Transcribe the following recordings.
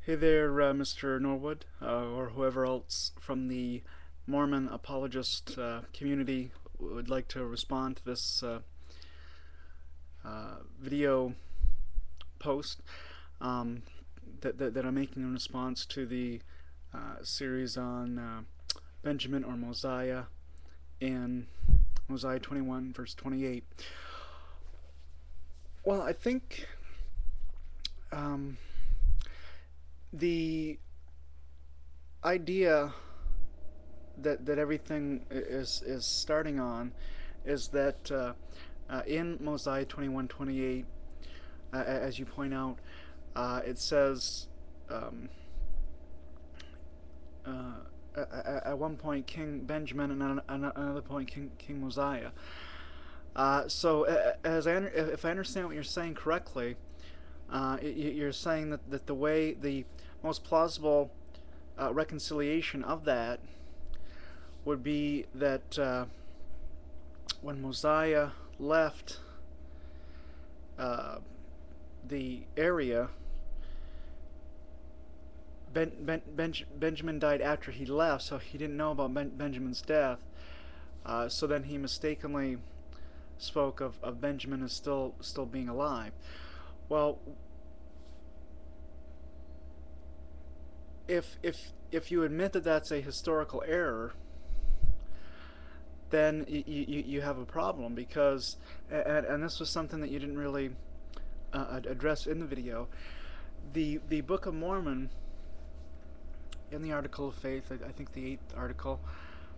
Hey there, Mr. Norwood, or whoever else from the Mormon apologist community would like to respond to this video post um, that I'm making in response to the series on Benjamin or Mosiah in Mosiah 21, verse 28. Well, I think um, the idea that everything is starting on is that in Mosiah 21:28, as you point out, it says um, at one point King Benjamin and at another point King Mosiah. So as if I understand what you're saying correctly, you're saying that the way the most plausible reconciliation of that would be that when Mosiah left uh, the area, Benjamin died after he left, so he didn't know about Benjamin's death. So then he mistakenly spoke of Benjamin as still being alive. Well, if you admit that that's a historical error, then you have a problem because, and this was something that you didn't really address in the video. The Book of Mormon, in the Article of Faith, I think the 8th article,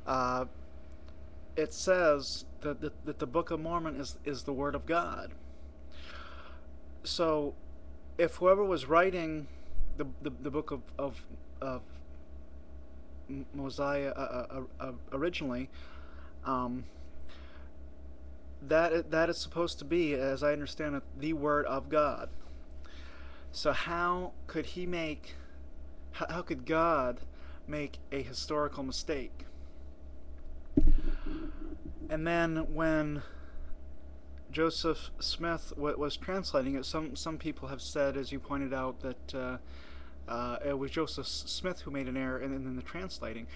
uh, it says that the Book of Mormon is the Word of God. So, if whoever was writing the book of Mosiah originally, um, that is supposed to be, as I understand it, the Word of God. So how could God make a historical mistake? And then when Joseph Smith was translating it, some people have said, as you pointed out, that it was Joseph Smith who made an error in the translating.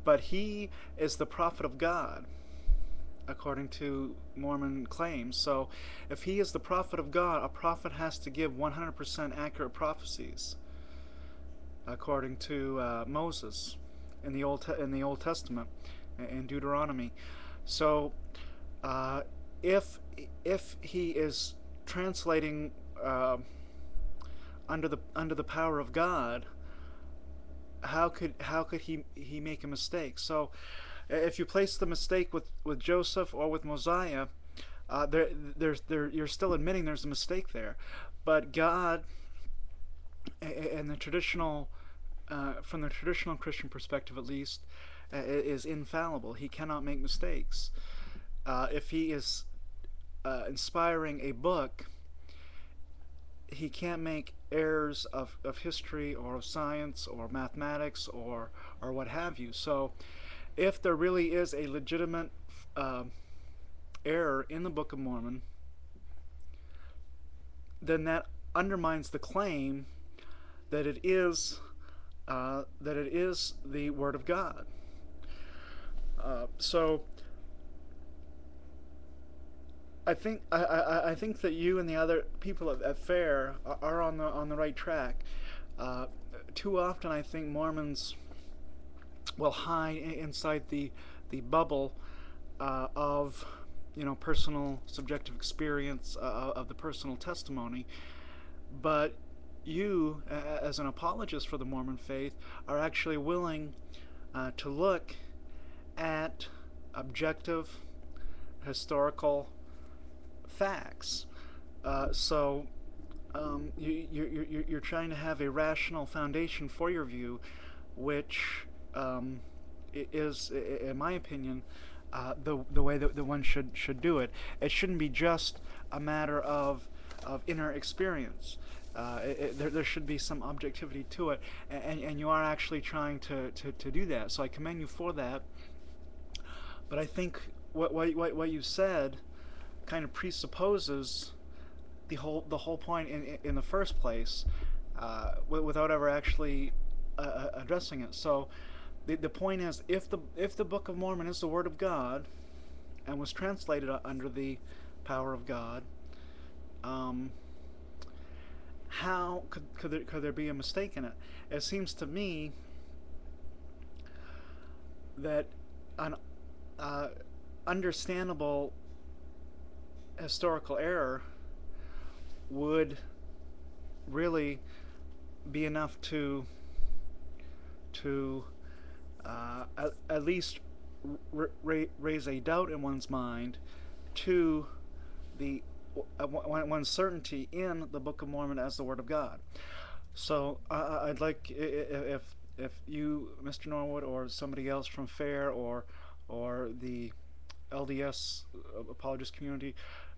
But he is the prophet of God, according to Mormon claims. So if he is the prophet of God, a prophet has to give 100% accurate prophecies, according to Moses in the Old Testament, in Deuteronomy. So uh, if he is translating under the power of God, how could he make a mistake? So if you place the mistake with Joseph or with Mosiah, you're still admitting there's a mistake there. But God, and the traditional, from the traditional Christian perspective at least, is infallible. He cannot make mistakes. If he is inspiring a book, he can't make errors of history or of science or mathematics or what have you. So if there really is a legitimate uh, error in the Book of Mormon, then that undermines the claim that it is the Word of God. So I think that you and the other people at FAIR are on the right track. Uh, Too often, I think Mormons will hide inside the bubble of personal subjective experience of the personal testimony, but you, as an apologist for the Mormon faith, are actually willing to look at objective historical facts. So you're trying to have a rational foundation for your view, which is, in my opinion, the way that one should do it. It shouldn't be just a matter of inner experience. There should be some objectivity to it, and you are actually trying to do that. So I commend you for that. But I think what you said kind of presupposes the whole point in the first place. without ever actually addressing it. So the point is, if the Book of Mormon is the Word of God and was translated under the power of God, um, how could there be a mistake in it? It seems to me that an understandable historical error would really be enough to at least raise a doubt in one's mind to the one's certainty in the Book of Mormon as the Word of God. So I'd like, if you, Mr. Norwood, or somebody else from FAIR, or the LDS apologist community,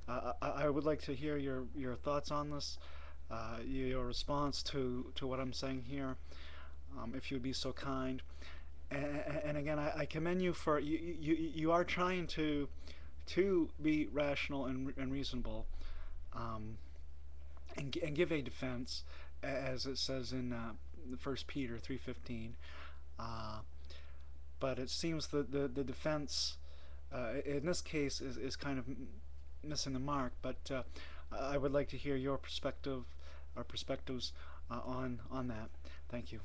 I would like to hear your thoughts on this, your response to what I'm saying here, if you would be so kind. And again, I commend you for you are trying to be rational and reasonable, um, and give a defense, as it says in 1 Peter 3:15. Uh, but it seems that the defense in this case is kind of missing the mark. But I would like to hear your perspective or perspectives on that. Thank you.